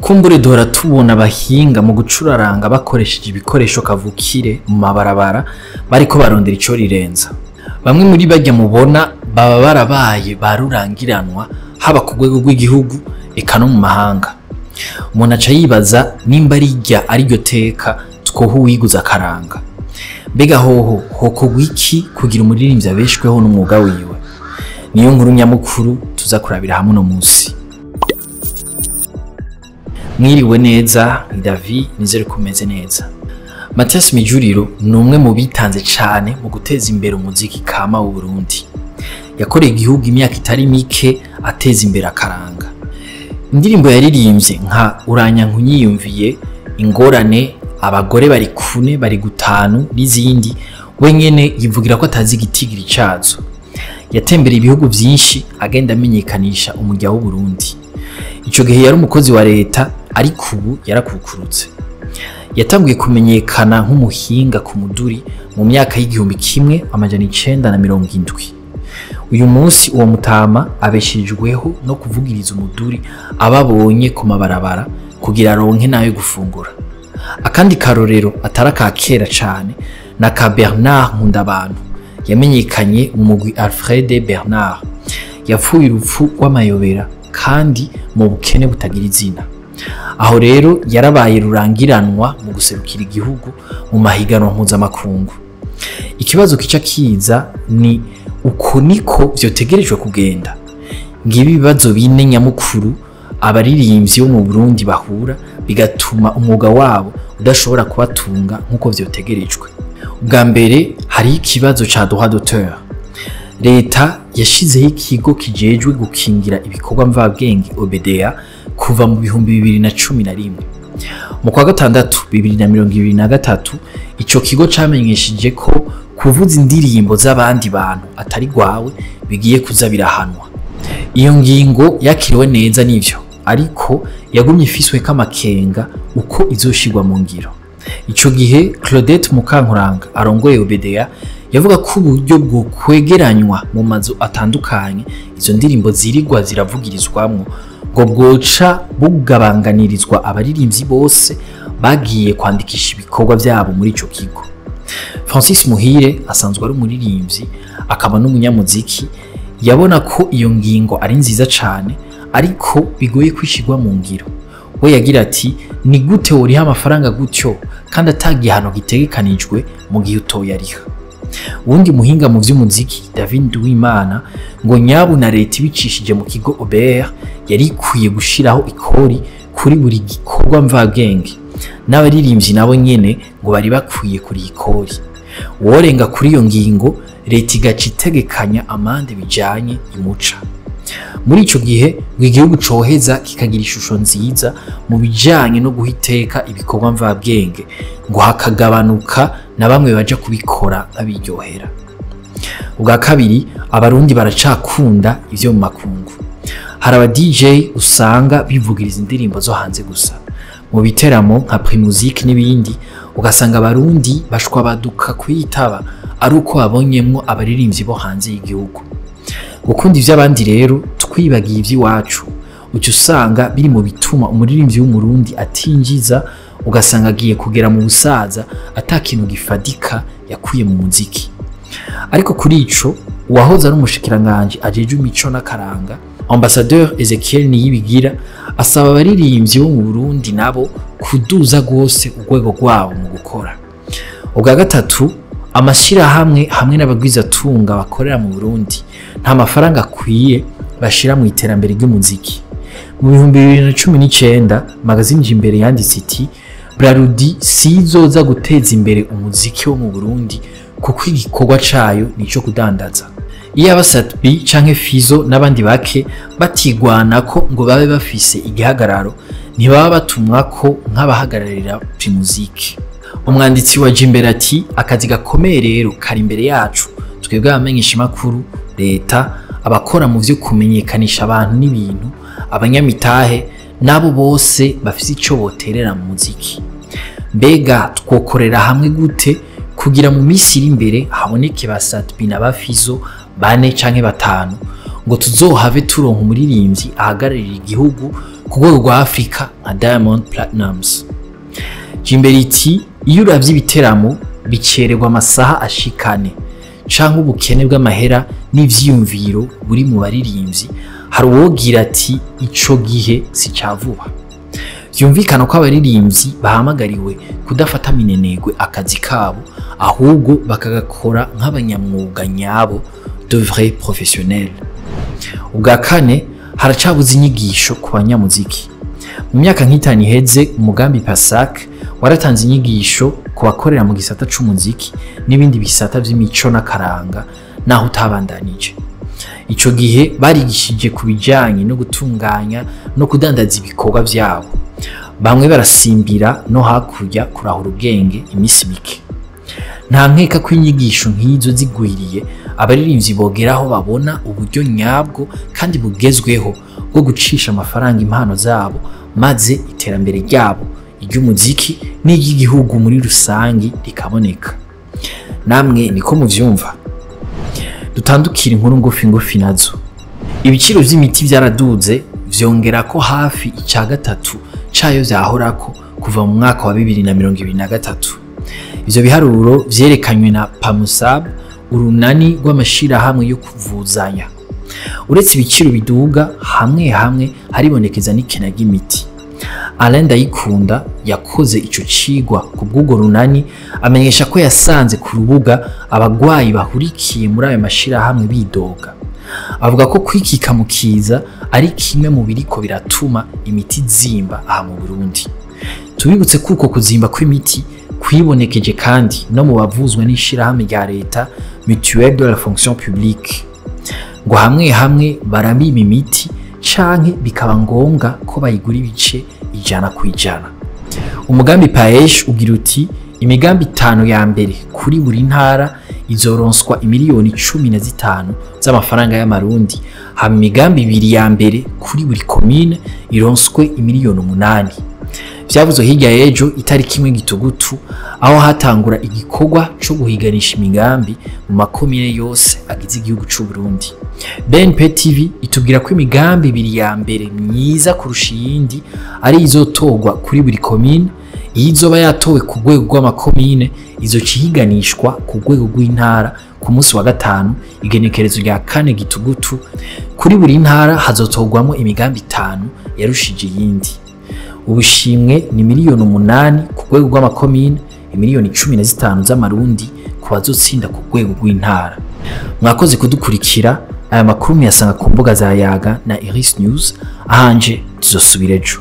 kumbure duhora tubona abahinga mu gucuraranga bakoresheje ibikoresho kavukire mu mabarabara bariko barondera ico rirenza. Bamwe muri barya mubona baba barabaye barurangiranwa haba ku rwego rw'igihugu eka no mu mahanga. Umuntu aca yibaza nimba rirya ariryo teka twoha uwiguza akaranga. Mbega hoho hokorwa iki kugira umuririmvyi abeshweho n'umwuga wiwe? Niyo nkuru nyamukuru tuza kurabira hamwe no Musi. Mwiriwe neza, ni David, nizere kumeze neza. Mathias Mijuriro ni umwe mu bitanze cane mu guteza imbere umuziki kama w'u Burundi. Yakoreye igihugu imyaka itari mike ateza imbere akaranga. Indirimbo yaririmbye nka uranyankunyiyumviye, ingorane, abagore bari kune bari gutanu n'izindi, we nyene yivugira ko atazi igitigiri cazo. Yatembera ibihugu vyinshi agenda amenyekanisha umurya w'u Burundi. Ico gihe yari umukozi wa leta ariko ubu yarakukurutse. Yatanguye kumenyekana nk'umuhinga ku muduri mu myaka y'1970. Uyu munsi uwo mutama abeshejweho no kuvugiriza umuduri ababonye ku mabarabara kugira aronke nayo gufungura. Akandi karorero ataraka kera cane na ka Bernard Nkundabantu yamenyekanye mu mugwi Alfred Bernard. Yapfuye urupfu rw'amayobera kandi mu bukene butagira izina. Aho rero yarabaye rurangiranwa mu guserukira igihugu mu mahiganwa mpuzamakungu. Ikibazo kica kiza ni uko niko vyotegerejwe kugenda. Ngibi ibibazo bine nyamukuru abaririmvyi bo mu Burundi bahura bigatuma umwuga wabo udashobora kubatunga nkuko vyotegerejwe. Ubwa mbere hari ikibazo ca droit d'auteur. Leta yashizeho ikigo kijejwe gukingira ibikorwa mvabwenge OBDA kuva mu 2011. Mu kwa gatandatu 2023 ico kigo camenyesheje ko kuvuza indirimbo z'abandi bantu atari gwawe bigiye kuza birahanwa. Iyo ngingo yakiriwe neza nivyo, ariko yagumye ifiswe kamakenga uko izoshirwa mu ngiro. Ico gihe Claudette Mukankuranga arongoye OBDA yavuga ko uburyo bwo kwegeranywa mu mazu atandukanye izo ndirimbo zirigwa ziravugirizwamwo ngo bwoca bugabanganirizwa abaririmbyi bose bagiye kwandikisha ibikorwa byabo muri ico kigo. Francis Muhire asanzwe ari umuririmvyi akaba n'umunyamuziki, yabona ko iyo ngingo ari nziza cane ariko bigoye kwishirwa mu ngiro. We yagira ati ni gute woriha amafaranga gutyo kandi atagihano gitegekanijwe mu gihe utoyariha. Uwundi muhinga mu vy'umuziki David Wimana ngo nyabu na leta ibicishije mu kigo OBR yari ikwiye gushiraho ikori kuri buri gikorwa mvabwenge, n'abaririmbyi nabo nyene ngo bari bakwiye kuri ikori. Uworenga kuri iyo ngingo leta igaca itegekanya amande bijanye imuca. Muri ico gihe igihugu coheza kikagira ishusho nziza mu bijanye no guhiteka ibikorwa mvabwenge ngo hakagabanuka na bamwe baje kubikora abiryohera. Ubwa kabiri abarundi baracakunda ivyo mu makungu. Hari aba DJ usanga bivugiriza indirimbo zo hanze gusa. Mu biteramo nka Primusic n'ibindi ugasanga abarundi bashwa baduka kwitaba ari uko babonyemwo abaririmbyi bo hanze y'igihugu. Gukunda ivy'abandi rero twibagiye ivy'iwacu uca usanga biri mu bituma umuririmvyi w'umurundi atinjiza, ugasanga agiye kugera mu busaza atakintu gifadika yakuye mu muziki. Ariko kuri ico uwahoze ari umushikiranganje ajeje imico n'akaranga Ambassadeur Ezekiel Niyibigira asaba abaririmbyi bo mu Burundi nabo kuduza gose urwego rwabo mu gukora. Ubwa gatatu amashirahamwe hamwe n'abagwizatunga bakorera mu Burundi nta mafaranga akwiye bashira mu iterambere ry'umuziki. Mu 2019 magazine Imbere yanditse iti Brarudi sizoza guteza imbere umuziki wo mu Burundi kuko igikorwa cayo nico kudandaza. Iyo abasatbi canke Fizo n'abandi bake batigwana ko ngo babe bafise igihagararo ntibaba batumwa ko nk'abahagararira Primusic. Umwanditsi wa Imbere ati akazi gakomeye rero kari imbere yacu twebwe abamenyesha makuru, leta, abakora mu vyo kumenyekanisha abantu n'ibintu, abanyamitahe nabo bose bafise ico boterera mu muziki. Mbega twokorera hamwe gute kugira mu misi iri imbere haboneke basatbi na bafizo bane canke batanu ngo tuzohave turonka umuririmvyi ahagararira igihugu ku rwego rwa Afrika nka Diamond Platnumz. Imbere iti iyo uravye ibiteramo bicererwa amasaha ashikane canke ubukene bw'amahera n'ivyiyumviro buri mu baririmbyi, hari uwogira ati ico gihe si cavuba. Vyumvikana ko abaririmbyi bahamagariwe kudafata minenegwe akazi kabo, ahubwo bakagakora nk'abanyamwuga nyabo, de vrais professionnels. Ubwa kane, haracabuze inyigisho ku banyamuziki. Mu myaka nk'itanu iheze, umugambi Pasak waratanze inyigisho ku bakorera mu gisata c'umuziki n'ibindi bisata vy'imico n'akaranga naho utabandanije. Ico gihe barigishije ku bijanye no gutunganya no kudandaza ibikorwa vyabo. Bamwe barasimbira no hakurya kurahura ubwenge imisi mike. Nta nkeka ko inyigisho nk'izo zigwiriye abaririmbyi bogeraho babona uburyo nyabwo kandi bugezweho bwo gucisha amafaranga impano zabo, maze iterambere ryabo iry'umuziki n'iry'igihugu muri rusangi rikaboneka. Namwe niko muvyumva? Dutandukira inkuru ngufi nazo. Ibiciro vy'imiti vyaraduze, vyongera ko hafi ica gatatu cayo vyahorako kuva mu mwaka wa 2023. Ivyo biharuro vyerekanywe na Pamusab, urunani rw'amashirahamwe yo kuvuzanya. Uretse ibiciro biduga, hamwe haribonekeza n'ikena ry'imiti. Alain Ndayikunda yakoze ico cigwa ku bw'ugo runani, amenyesha ko yasanze ku rubuga abagwayi bahurikiye muri ayo mashirahamwe bidoga. Avuga ko kwikika mu kiza ari kimwe mu biriko biratuma imiti zimba aha mu Burundi. Tubibutse kuko kuzimba kw'imiti kwibonekeje kandi no mu bavuzwa n'ishirahamwe rya leta Mutuelle de la Fonction Publique, ngo hamwe barabima imiti canke bikaba ngombwa ko bayigura ibice 100%. Umugambi Paesh ugira uti imigambi 5 ya mbere kuri buri ntara izoronswa imiliyoni 15 z'amafaranga y'amarundi, hama imigambi 2 ya mbere kuri buri commune ironswe imiliyoni 8. Vyavuzwe hirya y'ejo itariki 1 Gitugutu, aho hatangura igikorwa co guhiganisha imigambi mu makomine yose agize igihugu c'u Burundi. BNP TV itubwira ko imigambi 2 ya mbere myiza kurusha iyindi ari izotogwa kuri buri commune. Izoba yatowe ku rwego rw'amakomine izocihiganishwa ku rwego rw'intara ku munsi wa 5 igenekerezo rya 4 Gitugutu. Kuri buri ntara hazotogwamo imigambi 5 yarushije iyindi. Ubushimwe ni miliyoni 8 ku rwego rw'amakomine, imiliyoni 15 z'amarundi ku bazotsinda ku rwego rw'intara. Mwakoze kudukurikira. Aya makuru muyasanga ku mbuga za Yaga na Iris News. Ahanje tuzosubira ejo.